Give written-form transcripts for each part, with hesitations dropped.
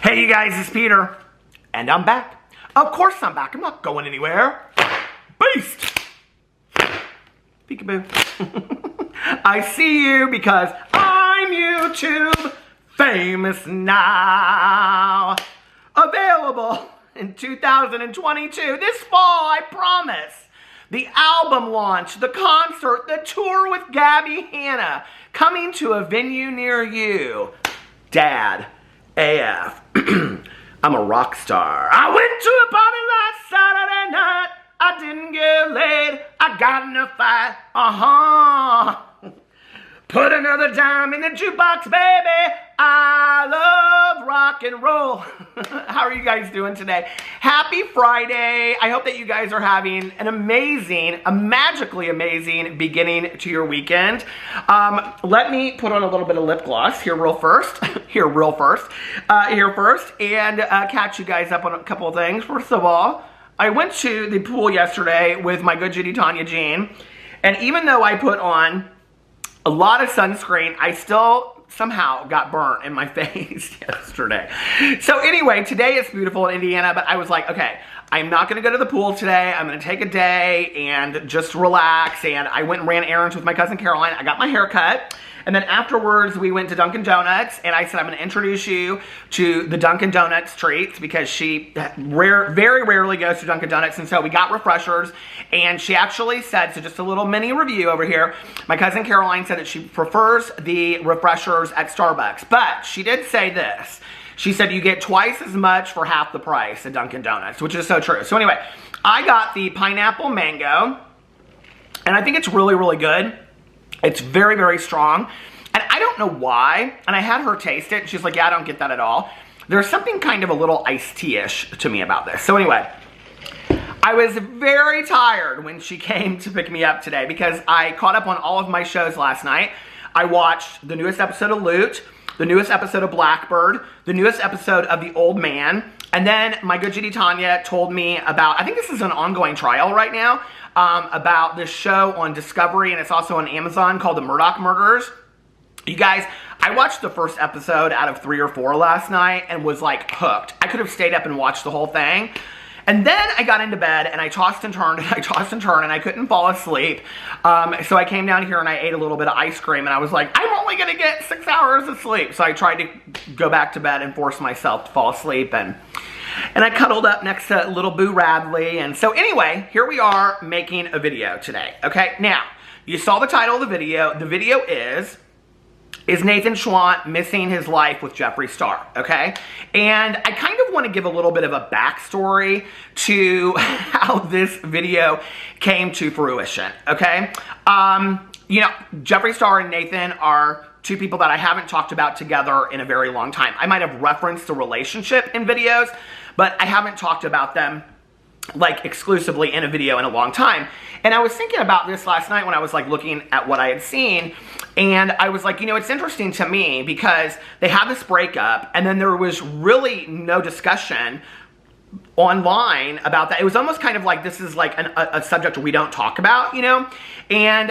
Hey you guys, it's Peter, and I'm back. Of course I'm back, I'm not going anywhere. Beast! Peekaboo. I see you because I'm YouTube famous now. Available in 2022, this fall, I promise. The album launch, the concert, the tour with Gabby Hanna, coming to a venue near you. Dad, AF. I'm a rock star. I went to a party last Saturday night. I didn't get laid. I got in a fight. Put another dime in the jukebox, baby. I love rock and roll. How are you guys doing today? Happy Friday. I hope that you guys are having an amazing, a magically amazing beginning to your weekend. Let me put on a little bit of lip gloss here first, and catch you guys up on a couple of things. First of all, I went to the pool yesterday with my good Judy Tanya Jean, and even though I put on a lot of sunscreen, I still somehow got burnt in my face yesterday. So anyway, today it's beautiful in Indiana, but I was like, okay, I'm not gonna go to the pool today. I'm gonna take a day and just relax. And I went and ran errands with my cousin Caroline. I got my hair cut. And then afterwards, we went to Dunkin' Donuts, and I said, I'm going to introduce you to the Dunkin' Donuts treats, because she very rarely goes to Dunkin' Donuts, and so we got refreshers, and she actually said, so just a little mini review over here, my cousin Caroline said that she prefers the refreshers at Starbucks, but she did say this. She said you get twice as much for half the price at Dunkin' Donuts, which is so true. So anyway, I got the pineapple mango, and I think it's really good. It's very strong, and I don't know why, and I had her taste it, and she's like, yeah, I don't get that at all. There's something kind of a little iced tea-ish to me about this. So anyway, I was very tired when she came to pick me up today, because I caught up on all of my shows last night. I watched the newest episode of Loot, the newest episode of Blackbird, the newest episode of The Old Man, and then my good Judy Tanya told me about, I think this is an ongoing trial right now, about this show on Discovery, and it's also on Amazon, called The Murdoch Murders. You guys, I watched the first episode out of 3 or 4 last night and was like hooked. I could have stayed up and watched the whole thing. And then I got into bed and I tossed and turned and I tossed and turned and I couldn't fall asleep. So I came down here and I ate a little bit of ice cream and I was like, I'm only going to get 6 hours of sleep. So I tried to go back to bed and force myself to fall asleep, and I cuddled up next to little Boo Radley. And so anyway, here we are making a video today. Okay, now, you saw the title of the video. The video is Nathan Schwandt missing his life with Jeffree Star, okay? And I kind of want to give a little bit of a backstory to how this video came to fruition, okay? You know, Jeffree Star and Nathan are two people that I haven't talked about together in a very long time. I might have referenced the relationship in videos, but I haven't talked about them like exclusively in a video in a long time. And I was thinking about this last night when I was like looking at what I had seen, and I was like, you know, it's interesting to me because they had this breakup and then there was really no discussion online about that. It was almost kind of like this is like a subject we don't talk about, you know? And,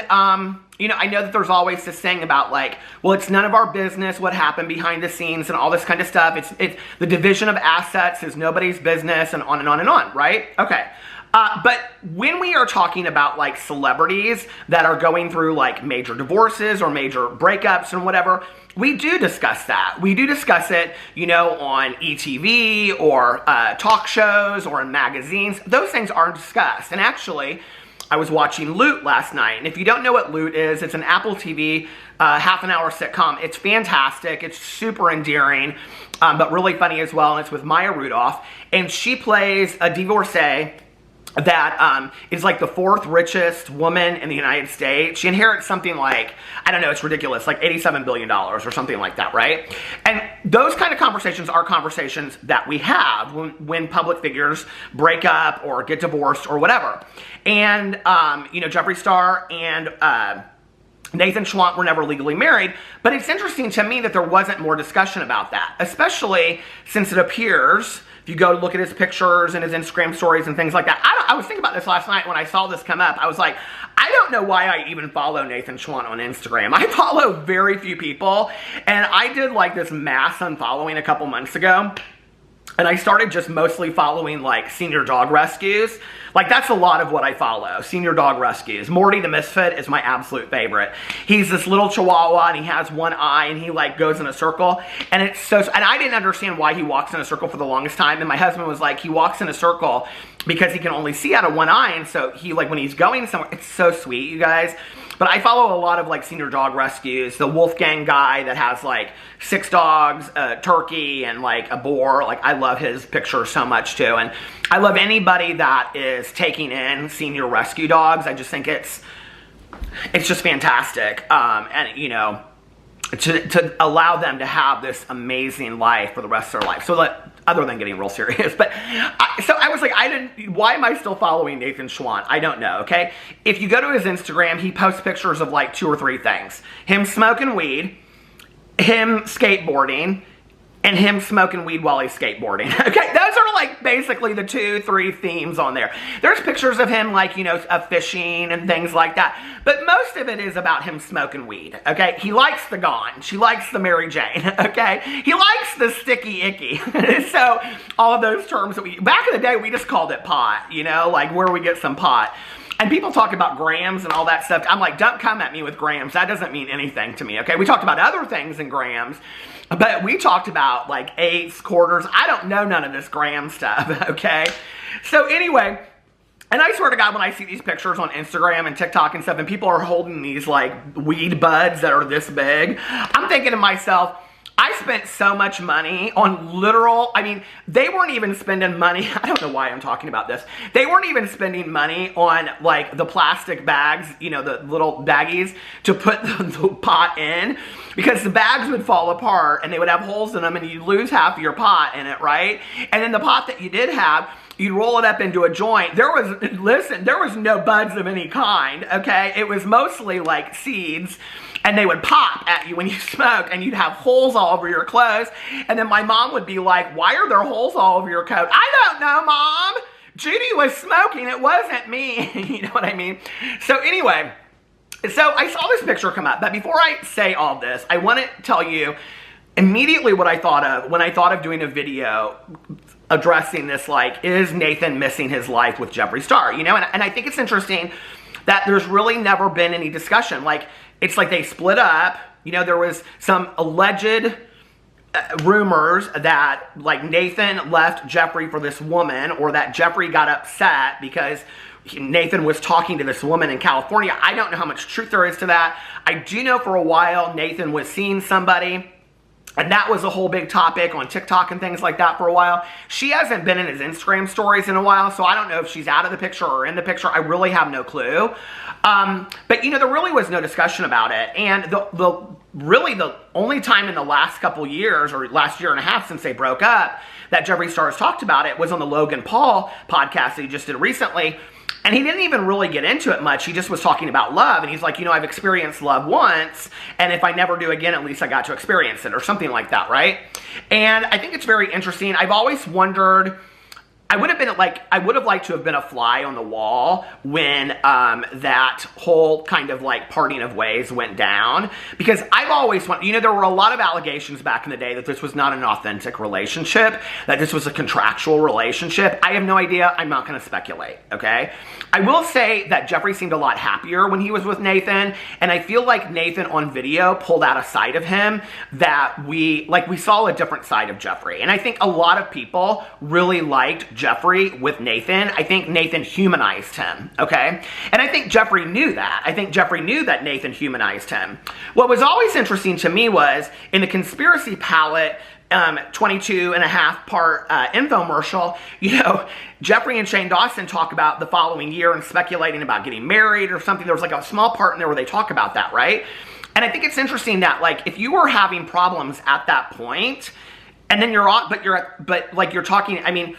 you know, I know that there's always this thing about like, well, it's none of our business what happened behind the scenes and all this kind of stuff. It's the division of assets is nobody's business, and on and on and on, right? Okay. But when we are talking about like celebrities that are going through like major divorces or major breakups and whatever, we do discuss that. We do discuss it, you know, on ETV or talk shows or in magazines. Those things are discussed. And actually, I was watching Loot last night. And if you don't know what Loot is, it's an Apple TV half-an-hour sitcom. It's fantastic. It's super endearing, but really funny as well. And it's with Maya Rudolph. And she plays a divorcee that is like the 4th richest woman in the United States. She inherits something like, I don't know, it's ridiculous, like $87 billion or something like that, right? And those kind of conversations are conversations that we have when public figures break up or get divorced or whatever. And, you know, Jeffree Star and Nathan Schwandt were never legally married, but it's interesting to me that there wasn't more discussion about that, especially since it appears, if you go look at his pictures and his Instagram stories and things like that. I was thinking about this last night when I saw this come up. I was like, I don't know why I even follow Nathan Schwandt on Instagram. I follow very few people, and I did like this mass unfollowing a couple months ago. And I started just mostly following like senior dog rescues. Like that's a lot of what I follow, senior dog rescues. Morty the Misfit is my absolute favorite. He's this little chihuahua and he has one eye and he like goes in a circle. And it's so, and I didn't understand why he walks in a circle for the longest time. And my husband was like, he walks in a circle because he can only see out of one eye. And so he like, when he's going somewhere, it's so sweet, you guys. But I follow a lot of like senior dog rescues. The Wolfgang guy that has like 6 dogs, a turkey, and like a boar. Like I love his pictures so much too. And I love anybody that is taking in senior rescue dogs. I just think it's just fantastic. And you know, to allow them to have this amazing life for the rest of their life. So other than getting real serious. But so I was like, why am I still following Nathan Schwandt? I don't know, okay? If you go to his Instagram, he posts pictures of like 2 or 3 things. Him smoking weed, him skateboarding, and him smoking weed while he's skateboarding. Okay, those are like basically the 2, 3 themes on there. There's pictures of him like, you know, of fishing and things like that. But most of it is about him smoking weed, okay? He likes the Gone. She likes the Mary Jane, okay? He likes the sticky icky. So all of those terms that back in the day, we just called it pot, you know, like where we get some pot. And people talk about grams and all that stuff. I'm like, don't come at me with grams. That doesn't mean anything to me, okay? We talked about other things in grams, but we talked about like 8s, quarters. I don't know none of this gram stuff, okay? So anyway, and I swear to God, when I see these pictures on Instagram and TikTok and stuff, and people are holding these like weed buds that are this big, I'm thinking to myself, I spent so much money on literal, I mean, they weren't even spending money, I don't know why I'm talking about this, they weren't even spending money on like the plastic bags, you know, the little baggies to put the pot in, because the bags would fall apart and they would have holes in them and you'd lose half of your pot in it, right? And then the pot that you did have, you'd roll it up into a joint. There was no buds of any kind, okay? It was mostly like seeds, and they would pop at you when you smoke, and you'd have holes all over your clothes. And then my mom would be like, why are there holes all over your coat? I don't know, Mom. Judy was smoking. It wasn't me. You know what I mean? So anyway, so I saw this picture come up. But before I say all this, I want to tell you immediately what I thought of when I thought of doing a video addressing this, like, is Nathan missing his life with Jeffree Star? You know, and I think it's interesting that there's really never been any discussion. Like, it's like they split up. You know, there was some alleged rumors that like Nathan left Jeffree for this woman, or that Jeffree got upset because Nathan was talking to this woman in California. I don't know how much truth there is to that. I do know for a while Nathan was seeing somebody, and that was a whole big topic on TikTok and things like that for a while. She hasn't been in his Instagram stories in a while, so I don't know if she's out of the picture or in the picture. I really have no clue. But, you know, there really was no discussion about it. And really the only time in the last couple years, or last year and a half since they broke up, that Jeffree Star has talked about it was on the Logan Paul podcast that he just did recently. And he didn't even really get into it much. He just was talking about love. And he's like, you know, I've experienced love once, and if I never do again, at least I got to experience it, or something like that, right? And I think it's very interesting. I've always wondered, I would have liked to have been a fly on the wall when that whole kind of like parting of ways went down, because I've always wanted, you know, there were a lot of allegations back in the day that this was not an authentic relationship, that this was a contractual relationship. I have no idea. I'm not going to speculate, okay? I will say that Jeffree seemed a lot happier when he was with Nathan, and I feel like Nathan on video pulled out a side of him that we saw a different side of Jeffree. And I think a lot of people really liked Jeffree with Nathan. I think Nathan humanized him, okay? And I think Jeffree knew that. I think Jeffree knew that Nathan humanized him. What was always interesting to me was, in the Conspiracy Palette 22 and a half part infomercial, you know, Jeffree and Shane Dawson talk about the following year and speculating about getting married or something. There was like a small part in there where they talk about that, right? And I think it's interesting that, like, if you were having problems at that point, and then you're talking, I mean,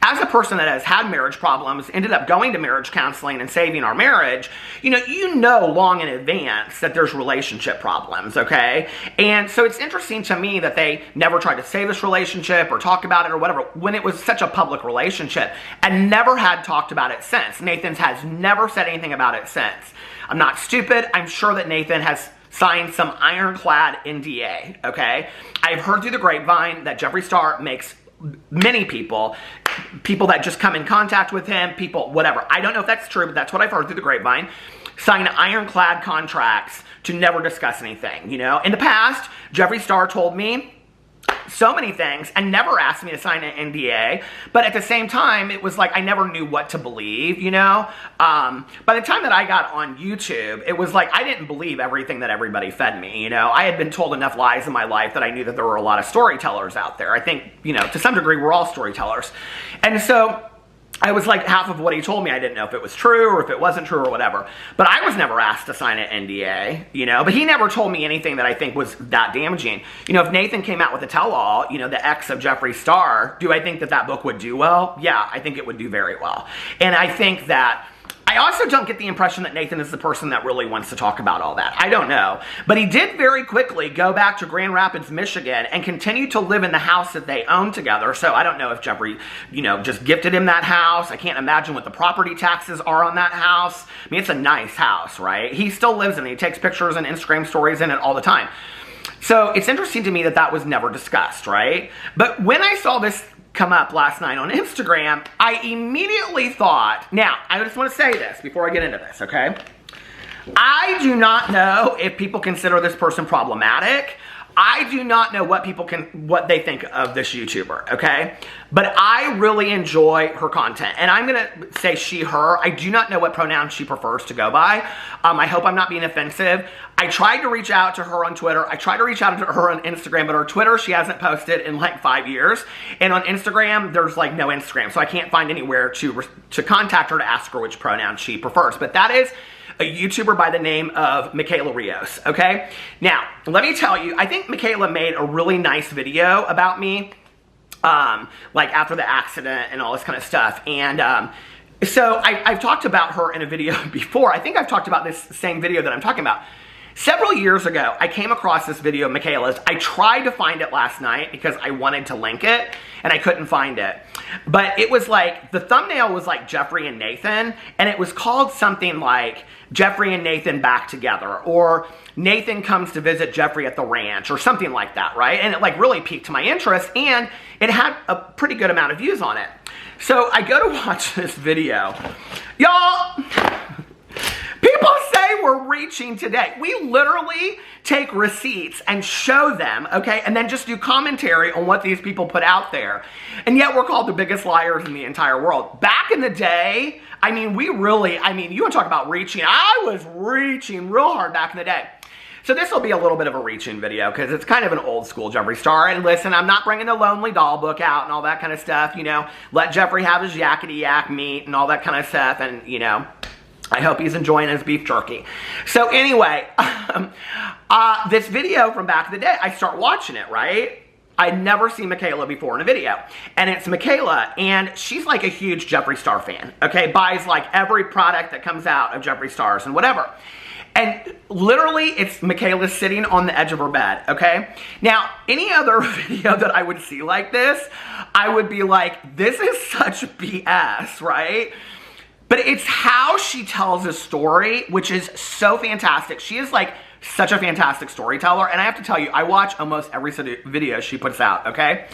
as a person that has had marriage problems, ended up going to marriage counseling and saving our marriage, you know long in advance that there's relationship problems, okay? And so it's interesting to me that they never tried to save this relationship or talk about it or whatever when it was such a public relationship, and never had talked about it since. Nathan has never said anything about it since. I'm not stupid. I'm sure that Nathan has signed some ironclad NDA, okay? I've heard through the grapevine that Jeffree Star makes many people that just come in contact with him, people, whatever. I don't know if that's true, but that's what I've heard through the grapevine. Sign ironclad contracts to never discuss anything, you know? In the past, Jeffree Star told me so many things and never asked me to sign an NDA, but at the same time, it was like I never knew what to believe, you know? By the time that I got on YouTube, it was like I didn't believe everything that everybody fed me, you know? I had been told enough lies in my life that I knew that there were a lot of storytellers out there. I think, you know, to some degree, we're all storytellers. And so I was like, half of what he told me, I didn't know if it was true or if it wasn't true or whatever. But I was never asked to sign an NDA, you know? But he never told me anything that I think was that damaging. You know, if Nathan came out with a tell-all, you know, the ex of Jeffree Star, do I think that that book would do well? Yeah, I think it would do very well. And I think that I also don't get the impression that Nathan is the person that really wants to talk about all that. I don't know. But he did very quickly go back to Grand Rapids, Michigan and continue to live in the house that they own together. So I don't know if Jeffree, you know, just gifted him that house. I can't imagine what the property taxes are on that house. I mean, it's a nice house, right? He still lives in it. He takes pictures and Instagram stories in it all the time. So it's interesting to me that that was never discussed, right? But when I saw this come up last night on Instagram, I immediately thought, now, I just want to say this before I get into this, okay? I do not know if people consider this person problematic. I do not know what what they think of this YouTuber, okay? But I really enjoy her content. And I'm gonna say she, her. I do not know what pronoun she prefers to go by. I hope I'm not being offensive. I tried to reach out to her on Twitter. I tried to reach out to her on Instagram, but her Twitter, she hasn't posted in like 5 years. And on Instagram, there's like no Instagram. So I can't find anywhere to contact her to ask her which pronoun she prefers. But that is a YouTuber by the name of Michaela Rios, okay? Now, let me tell you, I think Michaela made a really nice video about me, like after the accident and all this kind of stuff. And so I've talked about her in a video before. I think I've talked about this same video that I'm talking about. Several years ago, I came across this video of Michaela's. I tried to find it last night because I wanted to link it, and I couldn't find it. But it was like, the thumbnail was like Jeffree and Nathan, and it was called something like Jeffree and Nathan back together, or Nathan comes to visit Jeffree at the ranch, or something like that, right? And it like really piqued my interest, and it had a pretty good amount of views on it. So I go to watch this video. Y'all, people say we're reaching today. We literally take receipts and show them, okay, and then just do commentary on what these people put out there. And yet we're called the biggest liars in the entire world. Back in the day, I mean, you want to talk about reaching. I was reaching real hard back in the day. So this will be a little bit of a reaching video because it's kind of an old school Jeffree Star. And listen, I'm not bringing the Lonely Doll book out and all that kind of stuff, you know. Let Jeffree have his yakety yak meat and all that kind of stuff, and, you know, I hope he's enjoying his beef jerky. So anyway, this video from back in the day, I start watching it, right? I'd never seen Michaela before in a video. And it's Michaela, and she's like a huge Jeffree Star fan, okay? Buys like every product that comes out of Jeffree Star's and whatever. And literally, it's Michaela sitting on the edge of her bed, okay? Now, any other video that I would see like this, I would be like, this is such BS, right? But it's how she tells a story, which is so fantastic. She is like such a fantastic storyteller. And I have to tell you, I watch almost every video she puts out, okay?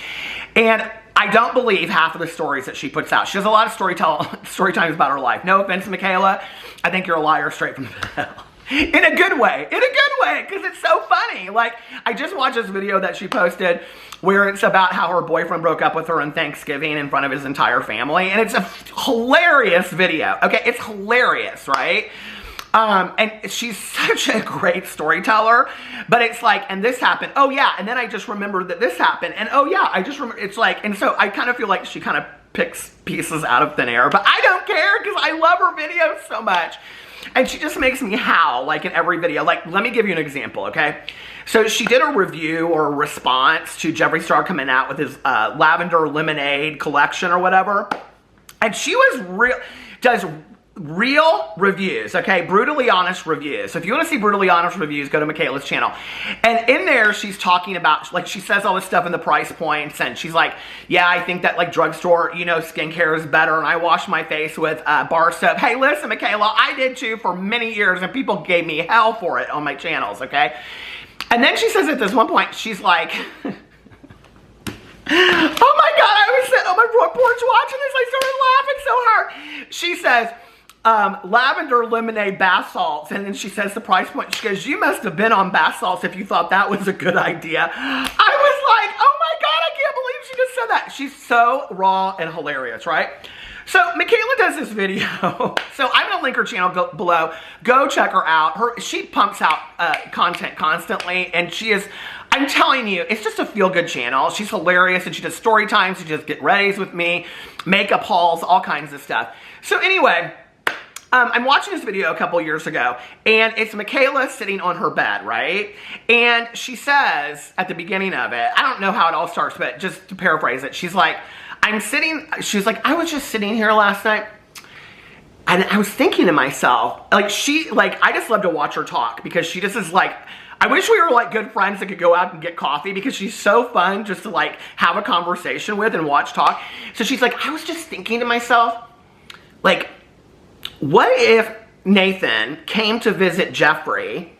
And I don't believe half of the stories that she puts out. She has a lot of story times about her life. No offense, Michaela. I think you're a liar straight from the hell. In a good way, because it's so funny. Like, I just watched this video that she posted where it's about how her boyfriend broke up with her on Thanksgiving in front of his entire family, and it's a hilarious video, okay? It's hilarious, right? And she's such a great storyteller, but it's like, and this happened, oh yeah, and then I just remembered that this happened, and oh yeah, I just remember, it's like, and so I kind of feel like she kind of picks pieces out of thin air, but I don't care because I love her videos so much. And she just makes me howl, like, in every video. Like, let me give you an example, okay? So she did a review or a response to Jeffree Star coming out with his lavender lemonade collection or whatever. And she does real reviews, okay? Brutally honest reviews. So if you want to see brutally honest reviews, go to Michaela's channel. And in there, she's talking about, like, she says all this stuff in the price points, and she's like, yeah, I think that, like, drugstore, you know, skincare is better, and I wash my face with bar soap. Hey, listen, Michaela, I did too for many years, and people gave me hell for it on my channels, okay? And then she says at this one point, she's like, oh my God, I she says, lavender lemonade bath salts, and then she says the price point. She goes, you must have been on bath salts if you thought that was a good idea. I was like, oh my God, I can't believe she just said that. She's so raw and hilarious, right? So Michaela does this video. So I'm gonna link her channel below. Go check her out. She pumps out content constantly, and she is, I'm telling you, it's just a feel-good channel. She's hilarious, and she does story times. She does get readies with me, makeup hauls, all kinds of stuff. So anyway, I'm watching this video a couple years ago, and it's Michaela sitting on her bed, right? And she says at the beginning of it, I don't know how it all starts, but just to paraphrase it, she's like, I was just sitting here last night, and I was thinking to myself, I just love to watch her talk, because she just is like, I wish we were like good friends that could go out and get coffee, because she's so fun just to like have a conversation with and watch talk. So she's like, I was just thinking to myself, like, what if Nathan came to visit Jeffree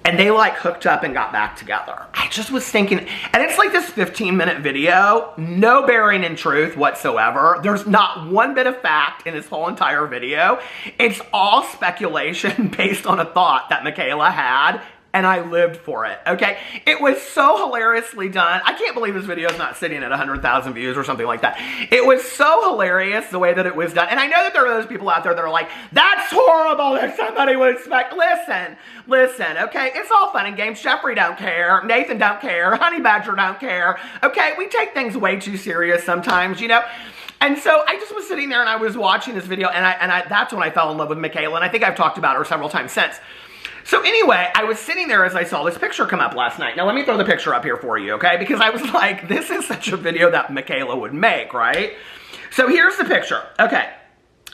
and they like hooked up and got back together? I just was thinking, and it's like this 15-minute video, no bearing in truth whatsoever. There's not one bit of fact in this whole entire video. It's all speculation based on a thought that Michaela had, and I lived for it, okay? It was so hilariously done. I can't believe this video is not sitting at 100,000 views or something like that. It was so hilarious the way that it was done. And I know that there are those people out there that are like, that's horrible that somebody would expect. Listen, okay? It's all fun and games. Jeffree don't care. Nathan don't care. Honey Badger don't care. Okay? We take things way too serious sometimes, you know? And so I just was sitting there and I was watching this video, and that's when I fell in love with Michaela, and I think I've talked about her several times since. So anyway, I was sitting there as I saw this picture come up last night. Now let me throw the picture up here for you, okay? Because I was like, this is such a video that Michaela would make, right? So here's the picture. Okay.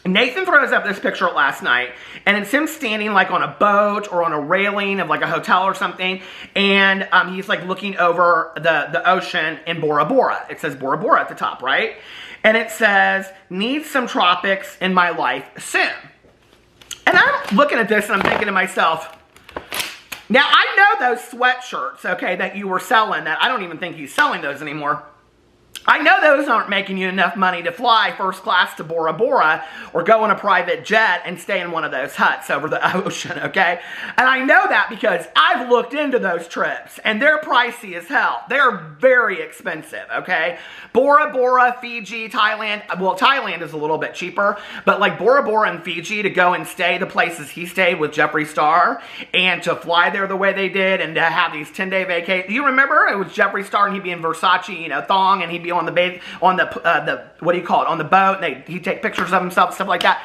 Nathan throws up this picture last night, and it's him standing like on a boat or on a railing of like a hotel or something, and he's like looking over the ocean in Bora Bora. It says Bora Bora at the top, right? And it says, need some tropics in my life soon. And I'm looking at this and I'm thinking to myself, now, I know those sweatshirts, okay, that you were selling, that I don't even think he's selling those anymore. I know those aren't making you enough money to fly first class to Bora Bora or go on a private jet and stay in one of those huts over the ocean, okay? And I know that because I've looked into those trips, and they're pricey as hell. They're very expensive, okay? Bora Bora, Fiji, Thailand. Well, Thailand is a little bit cheaper, but like Bora Bora and Fiji, to go and stay the places he stayed with Jeffree Star, and to fly there the way they did, and to have these 10-day vacations. You remember? It was Jeffree Star, and he'd be in Versace, you know, thong, and he'd be on the what do you call it, on the boat, and he'd take pictures of himself, stuff like that.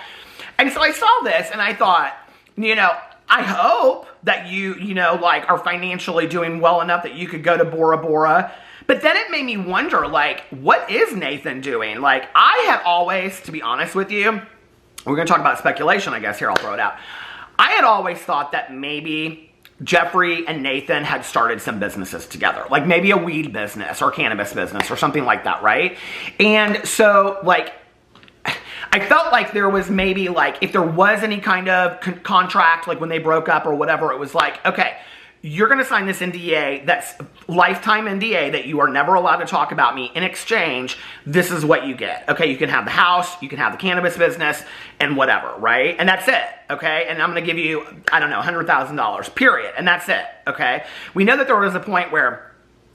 And so I saw this, and I thought, you know, I hope that you know, like, are financially doing well enough that you could go to Bora Bora. But then it made me wonder, like, what is Nathan doing? Like, I had always, to be honest with you, we're going to talk about speculation, I guess, here, I'll throw it out. I had always thought that maybe Jeffree and Nathan had started some businesses together, like maybe a weed business or cannabis business or something like that, right? And so, like, I felt like there was maybe, like, if there was any kind of contract, like when they broke up or whatever, it was like, okay, you're going to sign this NDA, that's lifetime NDA, that you are never allowed to talk about me. In exchange, this is what you get. Okay, you can have the house, you can have the cannabis business, and whatever, right? And that's it, okay? And I'm going to give you, I don't know, $100,000, period. And that's it, okay? We know that there was a point where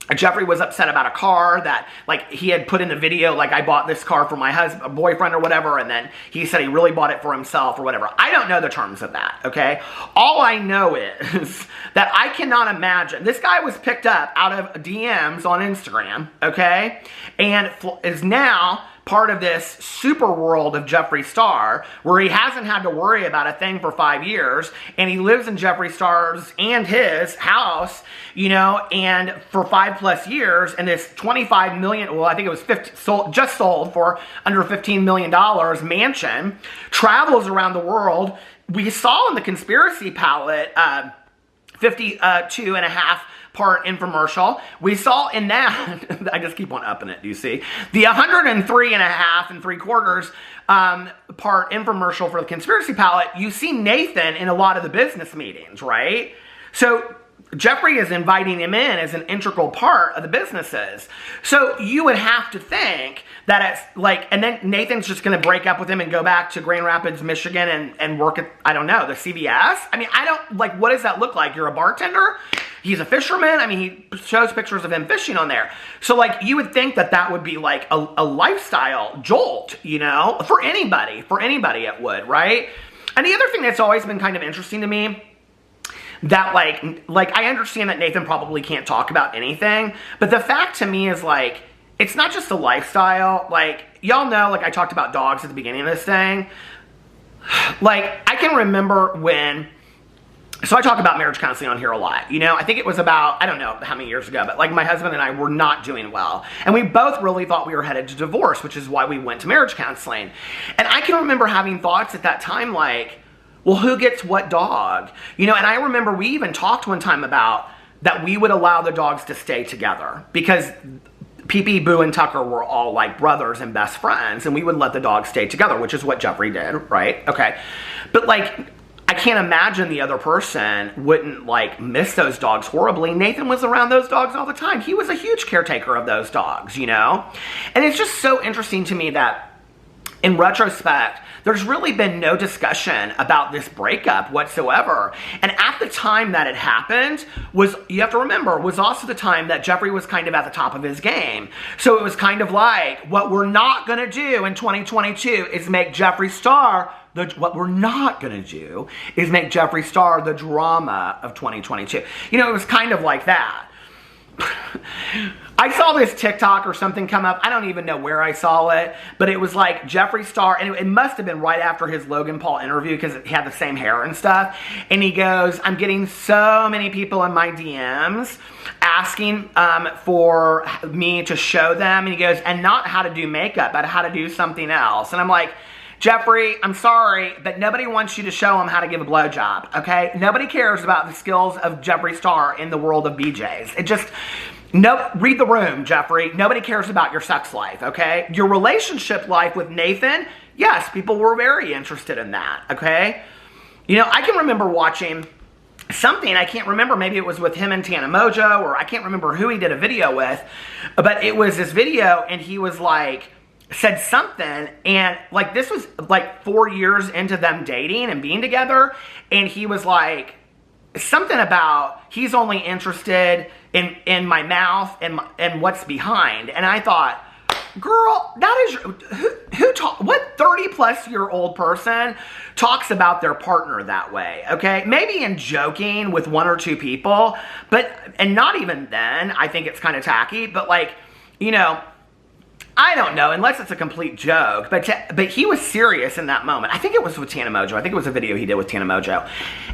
Jeffree was upset about a car that, like, he had put in the video, like, I bought this car for my husband, boyfriend or whatever, and then he said he really bought it for himself or whatever. I don't know the terms of that, okay? All I know is that I cannot imagine. This guy was picked up out of DMs on Instagram, okay? And is now part of this super world of Jeffree Star, where he hasn't had to worry about a thing for 5 years, and he lives in Jeffree Star's and his house, you know, and for 5+ years, and this 25 million, well, I think it was 50, just sold for under $15 million mansion, travels around the world. We saw in the conspiracy palette 52.5 part infomercial. We saw in that, I just keep on upping it, do you see? The 103.5 3/4 part infomercial for the conspiracy palette, you see Nathan in a lot of the business meetings, right? So Jeffree is inviting him in as an integral part of the businesses. So you would have to think that it's like, and then Nathan's just going to break up with him and go back to Grand Rapids, Michigan and work at, I don't know, the CVS. I mean, I don't, like, what does that look like? You're a bartender? He's a fisherman? I mean, he shows pictures of him fishing on there. So, like, you would think that that would be, like, a lifestyle jolt, you know? For anybody it would, right? And the other thing that's always been kind of interesting to me, that, like, I understand that Nathan probably can't talk about anything, but the fact to me is, like, it's not just a lifestyle. Like, y'all know, like, I talked about dogs at the beginning of this thing. Like, I can remember when, so I talk about marriage counseling on here a lot, you know? I think it was about, I don't know how many years ago, but, like, my husband and I were not doing well. And we both really thought we were headed to divorce, which is why we went to marriage counseling. And I can remember having thoughts at that time like, well, who gets what dog? You know, and I remember we even talked one time about that we would allow the dogs to stay together because Pee-Pee, Boo, and Tucker were all like brothers and best friends, and we would let the dogs stay together, which is what Jeffree did, right? Okay. But, like, I can't imagine the other person wouldn't, like, miss those dogs horribly. Nathan was around those dogs all the time. He was a huge caretaker of those dogs, you know? And it's just so interesting to me that, in retrospect, there's really been no discussion about this breakup whatsoever. And at the time that it happened was, you have to remember, was also the time that Jeffree was kind of at the top of his game. So it was kind of like, what we're not going to do in 2022 is make Jeffree Star what we're not going to do is make Jeffree Star the drama of 2022. You know, it was kind of like that. I saw this TikTok or something come up. I don't even know where I saw it, but it was like Jeffree Star, and it must have been right after his Logan Paul interview because he had the same hair and stuff. And he goes, I'm getting so many people in my DMs asking for me to show them. And he goes, and not how to do makeup, but how to do something else. And I'm like, Jeffree, I'm sorry, but nobody wants you to show them how to give a blowjob, okay? Nobody cares about the skills of Jeffree Star in the world of BJs. It just, no, read the room, Jeffree. Nobody cares about your sex life, okay? Your relationship life with Nathan, yes, people were very interested in that, okay? You know, I can remember watching something, I can't remember, maybe it was with him and Tana Mojo, or I can't remember who he did a video with, but it was this video, and he was like, said something, and like this was like 4 years into them dating and being together, and he was like something about he's only interested in my mouth and what's behind. And I thought, girl, that is what 30-plus-year-old person talks about their partner that way, okay? Maybe in joking with one or two people, and not even then, I think it's kind of tacky, but like, you know, I don't know, unless it's a complete joke, but he was serious in that moment. I think it was with Tana Mojo. I think it was a video he did with Tana Mojo.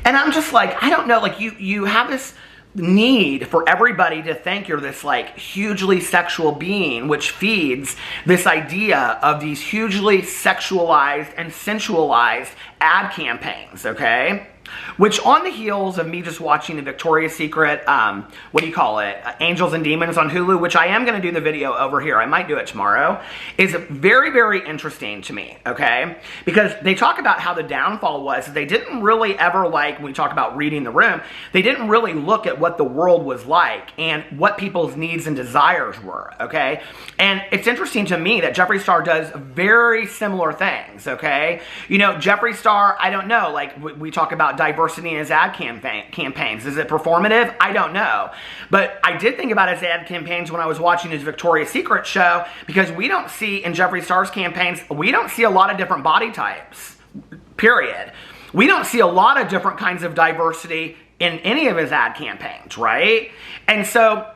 And I'm just like, I don't know, like you have this need for everybody to think you're this like hugely sexual being, which feeds this idea of these hugely sexualized and sensualized ad campaigns, okay? Which on the heels of me just watching the Victoria's Secret, what do you call it, Angels and Demons on Hulu, which I am going to do the video over here, I might do it tomorrow, is very, very interesting to me, okay? Because they talk about how the downfall was, they didn't really ever, like, when we talk about reading the room, they didn't really look at what the world was like and what people's needs and desires were, okay? And it's interesting to me that Jeffree Star does very similar things, okay? You know, Jeffree Star, I don't know, like, we talk about diversity in his ad campaigns. Is it performative? I don't know. But I did think about his ad campaigns when I was watching his Victoria's Secret show, because we don't see, in Jeffree Star's campaigns, we don't see a lot of different body types, period. We don't see a lot of different kinds of diversity in any of his ad campaigns, right? And so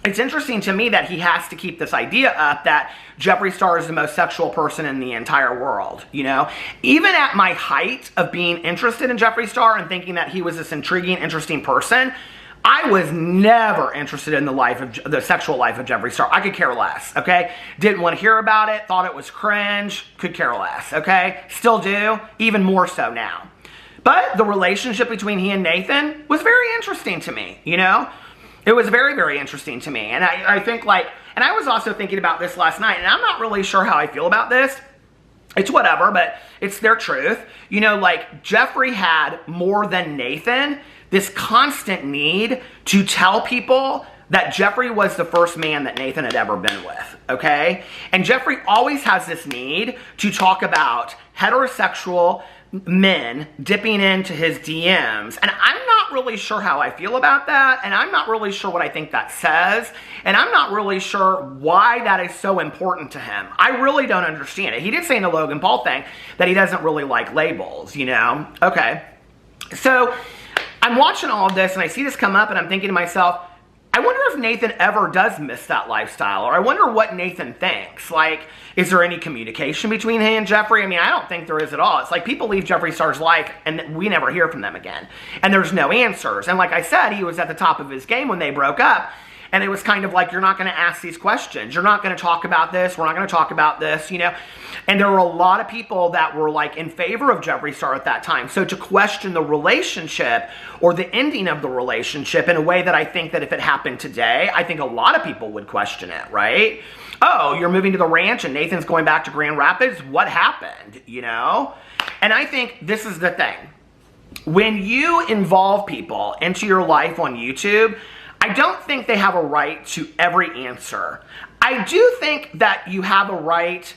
it's interesting to me that he has to keep this idea up that Jeffree Star is the most sexual person in the entire world, you know? Even at my height of being interested in Jeffree Star and thinking that he was this intriguing, interesting person, I was never interested in the sexual life of Jeffree Star. I could care less, okay? Didn't want to hear about it, thought it was cringe, could care less, okay? Still do, even more so now. But the relationship between he and Nathan was very interesting to me, you know? It was very, very interesting to me. And I think, like, and I was also thinking about this last night, and I'm not really sure how I feel about this. It's whatever, but it's their truth. You know, like, Jeffree had more than Nathan this constant need to tell people that Jeffree was the first man that Nathan had ever been with, okay? And Jeffree always has this need to talk about heterosexual men dipping into his DMs. And I'm not really sure how I feel about that. And I'm not really sure what I think that says. And I'm not really sure why that is so important to him. I really don't understand it. He did say in the Logan Paul thing that he doesn't really like labels, you know? Okay. So I'm watching all of this and I see this come up and I'm thinking to myself, I wonder if Nathan ever does miss that lifestyle, or I wonder what Nathan thinks. Like, is there any communication between he and Jeffree? I mean, I don't think there is at all. It's like people leave Jeffree Star's life and we never hear from them again. And there's no answers. And like I said, he was at the top of his game when they broke up. And it was kind of like, you're not going to ask these questions. You're not going to talk about this. We're not going to talk about this, you know. And there were a lot of people that were like in favor of Jeffree Star at that time. So to question the relationship or the ending of the relationship in a way that I think that if it happened today, I think a lot of people would question it, right? Oh, you're moving to the ranch and Nathan's going back to Grand Rapids? What happened, you know? And I think this is the thing. When you involve people into your life on YouTube, I don't think they have a right to every answer. I do think that you have a right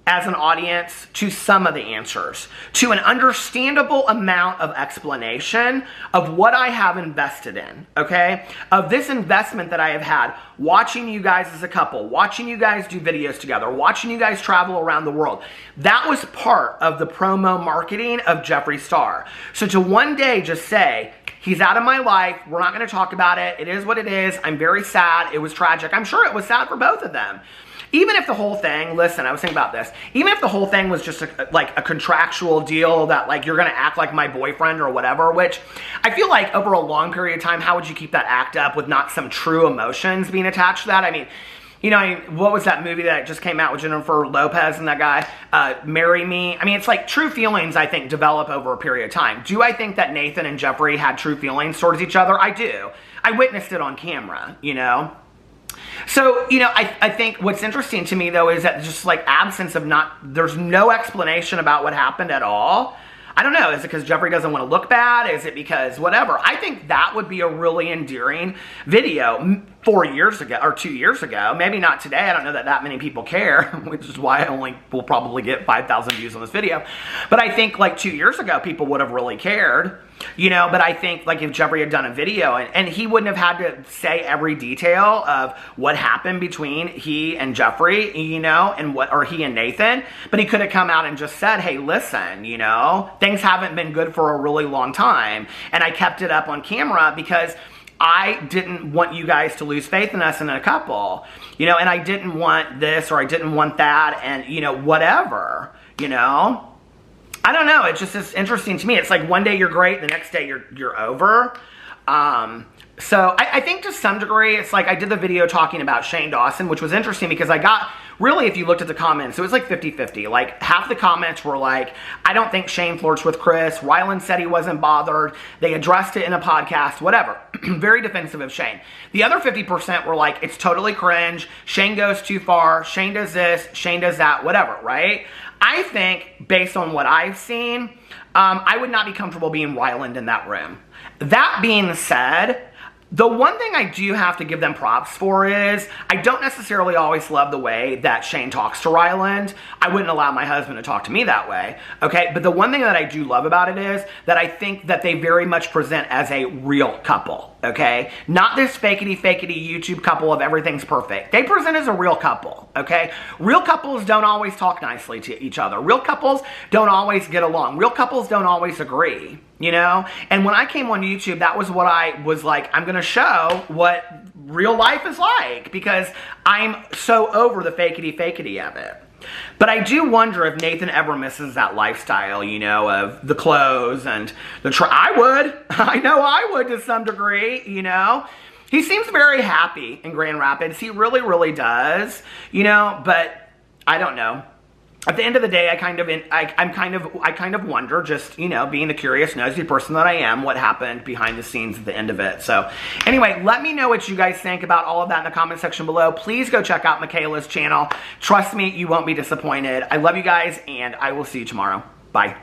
as an audience to some of the answers, to an understandable amount of explanation of what I have invested in, okay? Of this investment that I have had, watching you guys as a couple, watching you guys do videos together, watching you guys travel around the world. That was part of the promo marketing of Jeffree Star. So to one day just say, he's out of my life, we're not gonna talk about it, it is what it is, I'm very sad, it was tragic. I'm sure it was sad for both of them. Even if the whole thing, listen, I was thinking about this, even if the whole thing was just like a contractual deal that like you're gonna act like my boyfriend or whatever, which I feel like over a long period of time, how would you keep that act up with not some true emotions being attached to that? I mean, you know, what was that movie that just came out with Jennifer Lopez and that guy, Marry Me? I mean, it's like true feelings, I think, develop over a period of time. Do I think that Nathan and Jeffree had true feelings towards each other? I do. I witnessed it on camera, you know? So, you know, I think what's interesting to me, though, is that just like absence of there's no explanation about what happened at all. I don't know. Is it because Jeffree doesn't want to look bad? Is it because whatever? I think that would be a really endearing video 4 years ago or 2 years ago. Maybe not today. I don't know that many people care, which is why I only will probably get 5,000 views on this video. But I think like 2 years ago, people would have really cared, you know. But I think like if Jeffree had done a video and he wouldn't have had to say every detail of what happened between he and Jeffree, you know, or he and Nathan, but he could have come out and just said, hey, listen, you know, things haven't been good for a really long time. And I kept it up on camera because I didn't want you guys to lose faith in us in a couple, you know, and I didn't want this or I didn't want that and, you know, whatever, you know. I don't know. It's just it's interesting to me. It's like one day you're great, the next day you're over. So I think to some degree, it's like I did the video talking about Shane Dawson, which was interesting because I got, really, if you looked at the comments, it was like 50-50. Like half the comments were like, I don't think Shane flirts with Chris. Ryland said he wasn't bothered. They addressed it in a podcast, whatever. Very defensive of Shane. The other 50% were like, it's totally cringe. Shane goes too far. Shane does this. Shane does that, whatever, right? I think, based on what I've seen, I would not be comfortable being Ryland in that room. That being said, the one thing I do have to give them props for is I don't necessarily always love the way that Shane talks to Ryland. I wouldn't allow my husband to talk to me that way, okay? But the one thing that I do love about it is that I think that they very much present as a real couple, okay? Not this fakety YouTube couple of everything's perfect. They present as a real couple, okay? Real couples don't always talk nicely to each other. Real couples don't always get along. Real couples don't always agree, you know? And when I came on YouTube, that was what I was like, I'm gonna show what real life is like because I'm so over the fakety of it. But I do wonder if Nathan ever misses that lifestyle, you know, of the clothes and the I would. I know I would to some degree, you know. He seems very happy in Grand Rapids. He really, really does, you know, but I don't know. At the end of the day, I kind of wonder, just, you know, being the curious, nosy person that I am, what happened behind the scenes at the end of it. So anyway, let me know what you guys think about all of that in the comment section below. Please go check out Michaela's channel. Trust me, you won't be disappointed. I love you guys, and I will see you tomorrow. Bye.